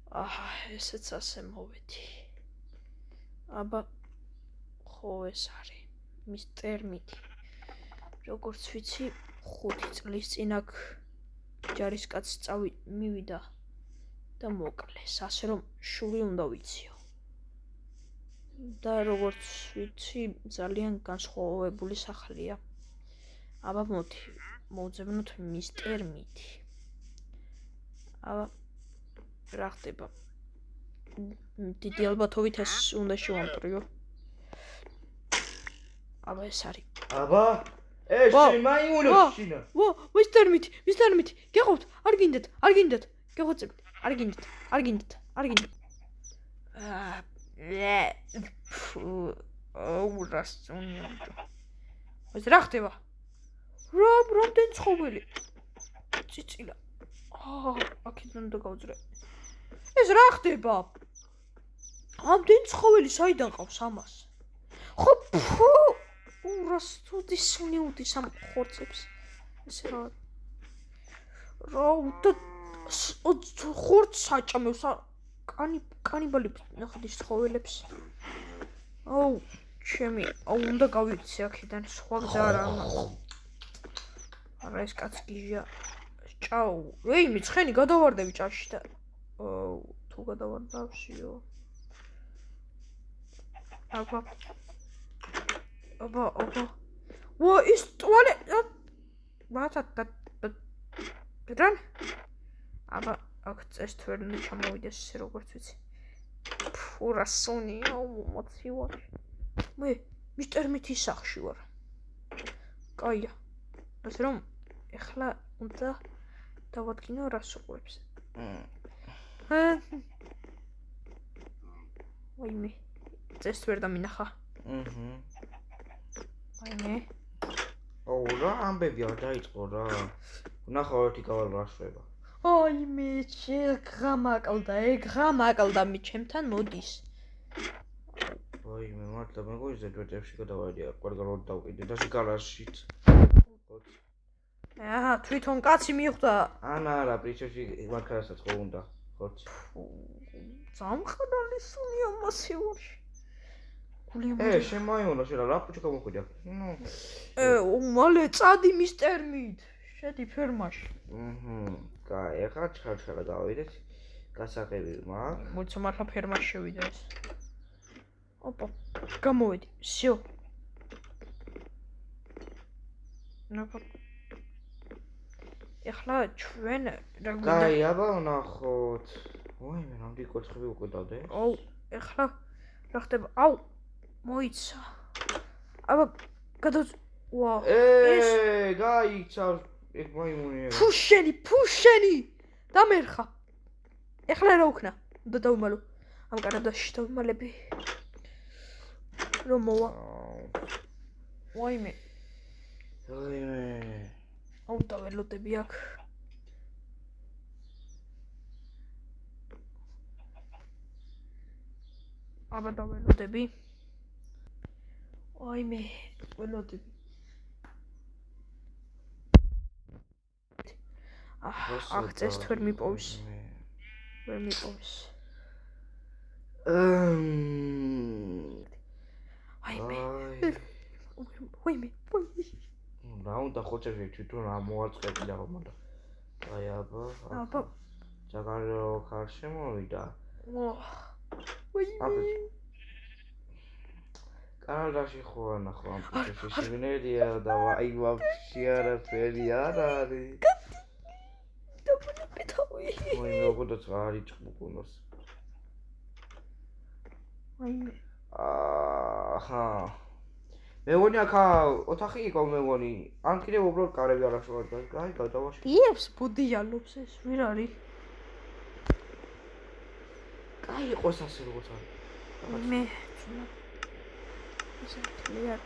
ესეც ასე მოვედი. აბა ხო ეს არის მის ტერმიტი. როგორც ვიცი, 5 წლის წინ აქ ჯარისკაცი მივიდა და მოკლეს, ასე რომ შური უნდა ვიციო. და როგორც ვიცი, ძალიან განსხვავებული სახლია. აბა მოდი, მოვძებნოთ მის ტერმიტი. აბა რა ხდება? დიდი ალბათობით ეს უნდა შევამტრიო. აბა ეს არის. აბა ეს მაიმუნებს შინა. მის ტერმიტი. გეყავთ, არ გინდათ. გეღვაწებთ, არ გინდათ. რა სწუნია. ეს რა ხდება? რამდენი ცხოველი? წიწილა. აქედან უნდა გავძრე. ეს რა ხდება? ამდენი ცხოველი საიდან ყავს ამას? ხო რა სტუდის უნიუდის ამ ხორცებს. ეს რა და ხორცს აჭამევს კანიბალებს ნახდის ცხოველებს. ჩემი უნდა გავიქცე აქედან, სხვა გზა არ აქვს. არა ეს კაც გიჟია. ჭაო, ვეიმე ცხენი გადავარდები ჭაში და თუ გადავარდავშიო. აბა. ის ტუალე. რან? აბა, აქ წესთ ვერ უნდა ჩამოვიდეს ესე როგორც ვიცი. რა სუნია, მომაცი ვარ. მე მის ტერმიტის სახში ვარ. კაია. ასე რომ ეხლა უნდა დავადგინო რას უყურებს. ვაიმე, წესთ ვერ დამინახა. ვაიმე. რა ამბები არ დაიწყო რა. ნახა ერთი კავალ რაშება. ვაიმე, ღამაკლდა მე ჩემთან მოდის. ვაიმე, მართლა მეგონის ზედვეტებში გადავარდი, ყველგან დავყიდე და სიგარაშიც. თვითონ კაცი მიხვდა. არა, პრიჩოში მაქარასაც ხო უნდა. ხოც. ზამხდარი სუნია მასიურში. შემაიონა შენ რა პუჩა გამოხვიდე. მალე წადი მის ტერმით. შედი ფერმაში. კაი, ახლა ჩხარჩხარა გავიდეთ. გასაღები მაქვს. მოიცა მართლა ფერმაში შევიდა ეს. ოპა, გამოვედი. всё. ეხლა ჩვენ რა გვინდა? კაი, აბა ვნახოთ. ვაიმე, რამდენი კოცხები უყიდავდე? ეხლა რა ხდება? მოიცა. აბა გაიცა ეგ მაიმუნია. ფუშენი. დამერხა. ეხლა რა უქნა? უნდა დავიმალო. ამ კარადაში დავიმალები. რომ მოვა. ვაიმე. დაველოდები აქ. აბა დაველოდები. ვაიმე, ველოდები. აქ წესთ ვერ მიპოვის. ვაიმე. რა უნდა ხოჭები თვითონ ამოაწყები და რომ და აი აბა ჯაგარო ხარ შემოვიდა. კარადაში ხო ანახო ამ პიჩში შეგნერია და აი ვაფშე არაფერი არ არის. ვაიმე როგორაც არ იჭმუკუნოს. ვაიმე. მეგონი აქ ოთახი იყო მეგონი. ან კიდევ უბრალოდ კარები არ აღშოვარდა. აი გადავაშ. იებს ბუდიალობს ეს ვერ არის. კაი იყოს ასე როგორც არის. მე ეს კლიარ.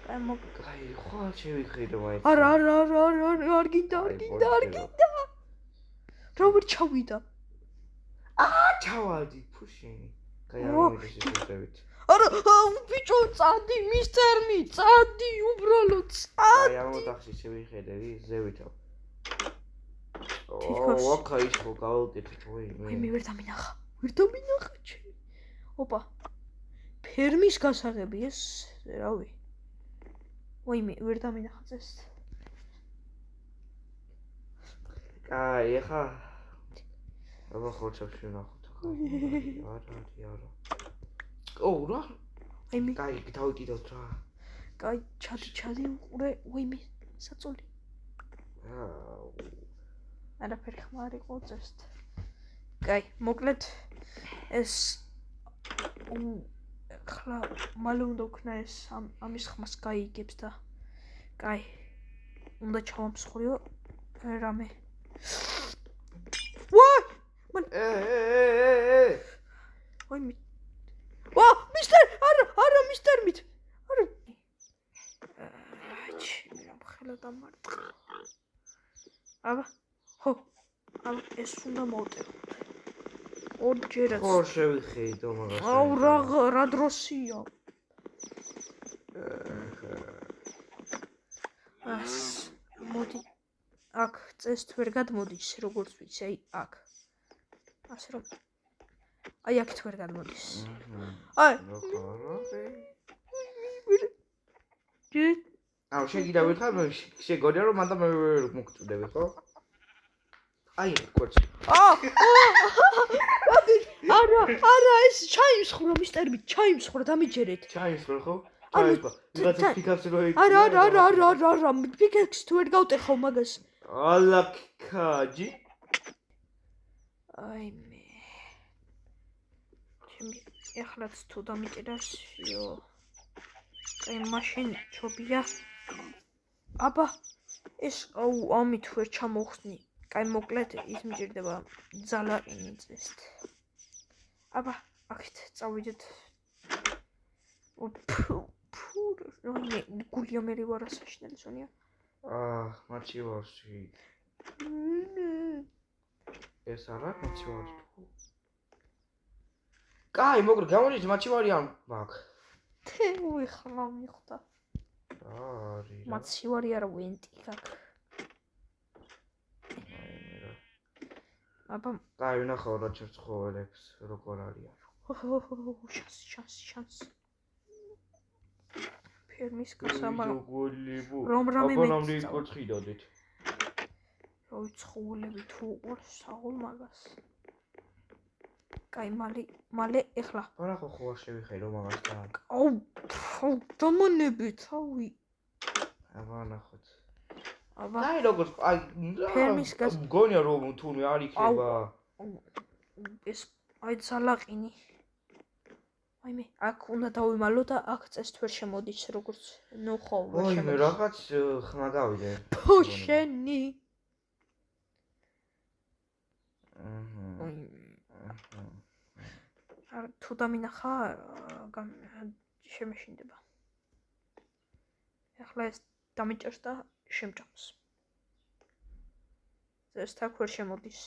კაი ხო შევიხედო მაინც. არ გინდა. რა ვერ ჩავიდა? ჩავადი ფუშენი. კაი არ მოვიდეს შეშევით. არა, ბიჭო, წადი მის ტერმით, წადი უბრალოდ, წადი. აი ამ ოთახში შევიხედები, ზევითო. თითქოს. აქა ის ხო გავაკეთეთ მე ვერ დამინახა. ჩემი. ოპა. ფერმის გასაღები ეს, რავი. მე ვერ დამინახა წეს. კაი, ახლა აბა ხორცებში ვნახოთ ახლა. არა. რა? კაი, დავიკიდოთ რა. კაი, ჩადი უყურე, მე საწოლი. არაფერი ხმა არ იყო წესთ. კაი, მოკლედ ეს ახლა მალე უნდა ვქნა ეს ამის ხმას გაიგებს და კაი, უნდა ჩავამსხვრიო რამე. მისტერ, არა მისტერ მით. არა. მე ხელა დამარტყა. აბა ეს უნდა მოვტევოთ. ორჯერაც. ხო შევიხედო მაგას. რა დროსია. მოდი. აქ წესთ ვერ გადმოდის, როგორც ვიცი, აქ. ასე რომ აქეთ ვერ გადმოდის. შეგიდა ვითხარ, შეგონია რომ მანდა მე ვერ მოგწუდები, ხო? კოჩი. არა, ეს ჩაიმსხვრა მისტერმით, ჩაიმსხვრა დამიჯერეთ. ჩაიმსხვრა, ხო? ჩაიმსხვრა. ვიღაცა ფიქავს რო იქ. არა, ფიქებს თუ ვერ გავტეხავ მაგას. ალაკაჯი. მე. ჩემი ეხლაც თუ დამიჭირასიო. მაშინ ჩობია. აბა ეს ამით ვერ ჩამოვხსნი. კაი, მოკლედ ის მიჭირდება ძალაყინი წესთ. აბა აქეთ წავიდეთ. გულია მე ვარ ასაშნელი სონია. მაჩივარში. ეს არა მაჩივარი თუ. კაი, მოკლედ გამოდის მაჩივარი ამ მაგ. ხმა მიხვდა. არის. მაჩივარი არა ვენტი აქ. აბა კაი, ვნახავ რა ჩემს ცხოველებს როგორ არიან. შანს. ფერმის გასამართ. რომ რამე მეწწავდით. როი ცხოველები თუ უყურს საღოლ მაგას. კაი, მალე ეხლა. არა ხო არ შევიხედო მაგას და. დამონებით, აბა ნახოთ. კაი, როგორც ფერმის მგონია რომ თუნე არ იქნება. ეს ძალაყინი. მე აქ უნდა დავიმალო და აქ წესთ ვერ შემოდის როგორც ხო ვერ შემოდის. მე რაღაც ხმა გავიდე. შენი. თუ დამინახა შემეშინდება. ახლა ეს დამიჭერს და შემჭამს. წესთ აქ ვერ შემოდის.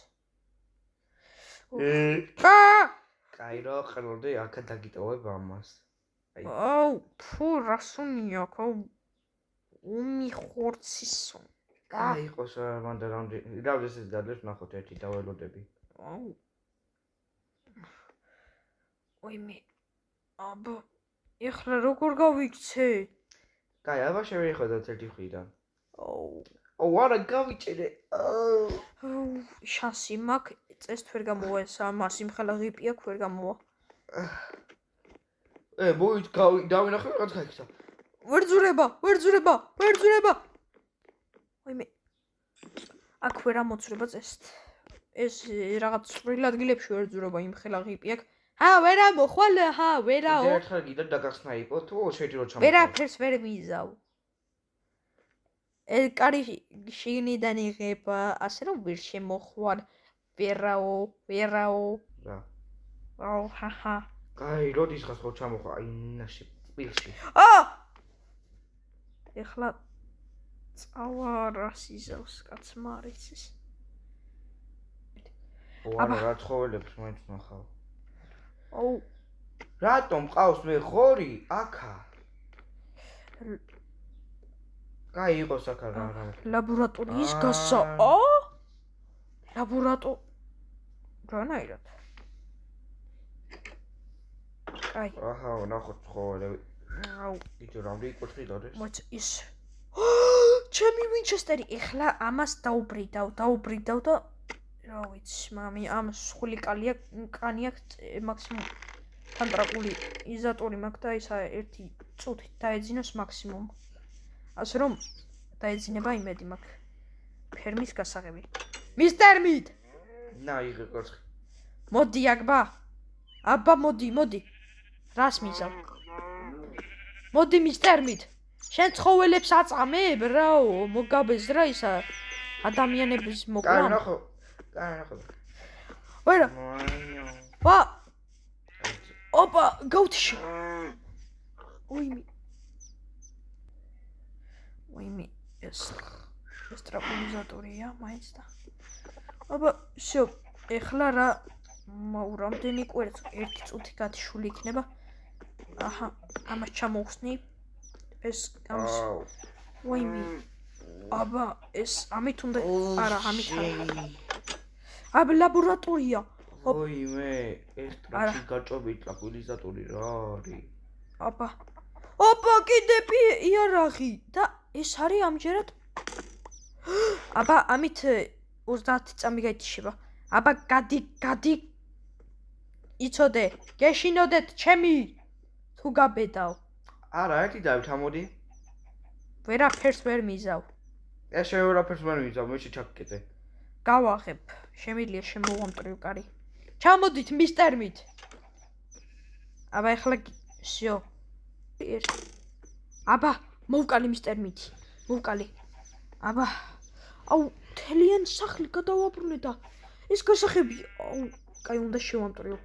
კაი, რა ხარვდი აქა დაგიტოვებ ამას. რა სუნია აქ, ხორცისო. კაი, იყოს მანდა რამდენი ეს დადლებს ნახოთ ერთი დაველოდები. მე აბა ეხლა როგორ გავიქცე? კაი, აბა შევიხედოთ ერთი მხრიდან. არა გავიჭერე. შანსი მაქვს, წესთ ვერ გამოვა ეს ამას იმხელა ღიპი აქვს ვერ გამოვა. მოით დავინახე რაღაც გაიქცა. ვერ ძურება. მე აქ ვერ ამოცრება წესთ. ეს რაღაც სრულ ადგილებში ვერ ძურება იმხელა ღიპი აქვს. ვერ ამოხვალ, ვერაო. ერთხელ კიდე დაგახსნა იყო თუ შეჭი რო ჩამოყვა. ვერაფერს ვერ მიზავ. კარი შიგნიდან იღება, ასე რომ ვერ შემოხვარ. ვერაო. რა. ჰაჰა. კაი, როდის ხარ ხო ჩამოხვა? ნაში პირში. ეხლა წავა რას იზავს კაცმა არ იცის. არა რა ცხოველებს მაინც ნახავ. რატომ ყავს მე ხორი აქა? კაი, იყოს აქა რა. ლაბორატორიის გასა. რანაირად? კაი. აჰა, ნახოთ ცხოველები. აუ, იცი რამდენი კოჭი დადეს? მოც ის. ჩემი ვინჩესტერი ეხლა ამას დაუბრიდავ და რა ვიცი, მამი, ამ სხვილი კანი აქვს მაქსიმუმ თანტრაკული იზატორი მაქვს და ისა ერთი წუთით დაეძინოს მაქსიმუმ. ასე რომ დაეძინება იმედი მაქვს. ფერმის გასაღები. მისტერ მით. ნა, იღე კოჭი. მოდი აკბა. აბა მოდი. რას მიზავ? მოდი მისტერ მით. შენ ცხოველებს აწამებ რაო, მოგაბეზრა ისა ადამიანების მოკლა. კაი ნახო. ვერა. ვა. ოპა, გაუთში. უიმი, ეს ტრაპულიზატორია, მაინც და. აბა, всё, ეხლა რა რამდენი კვერცხი ერთი წუთი გათიშული იქნება. აჰა, ამას ჩამოვხსნი. ეს ამის. უიმი. აბა, ეს ამით უნდა არა, ამით არა. აბა, ლაბორატორია. ოიმე, ეს ტრაქი გაჭობი ტრაკულიზატორი რა არის? ოპა, კიდე იარაღი და ეს არის ამჯერად. აბა, ამით 30 წამი გაითიშება. აბა, გადი. იცოდე, გეშინოდეთ ჩემი თუ გაბედავ. არა, ერთი დავით ამოდი. ვერაფერს ვერ მიზავ. ეს შევერაფერს ვერ მიზავ, მე შეჩაკეთე. გავაღებ, შემიძლია შემოვამტრივ კარი. ჩამოდით მისტერ მით. აბა ეხლა всё. აბა, მოვკალი მისტერ მითი. მოვკალი. აბა. აუ, თელიან სახლი გადავაბრუნე და ეს გასახები, აუ, კაი უნდა შევამტრივ.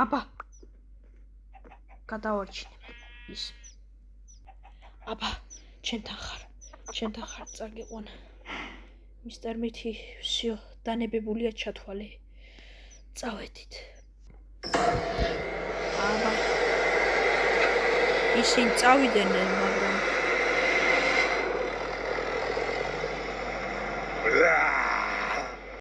აბა. გადავარჩინე ის. აბა, ჩემთან ხარ წაგიყვან. მისტერ მითი, всё, დანებებულია ჩათვალე. წავედით. აბა. ისინი წავიდნენ, მაგრამ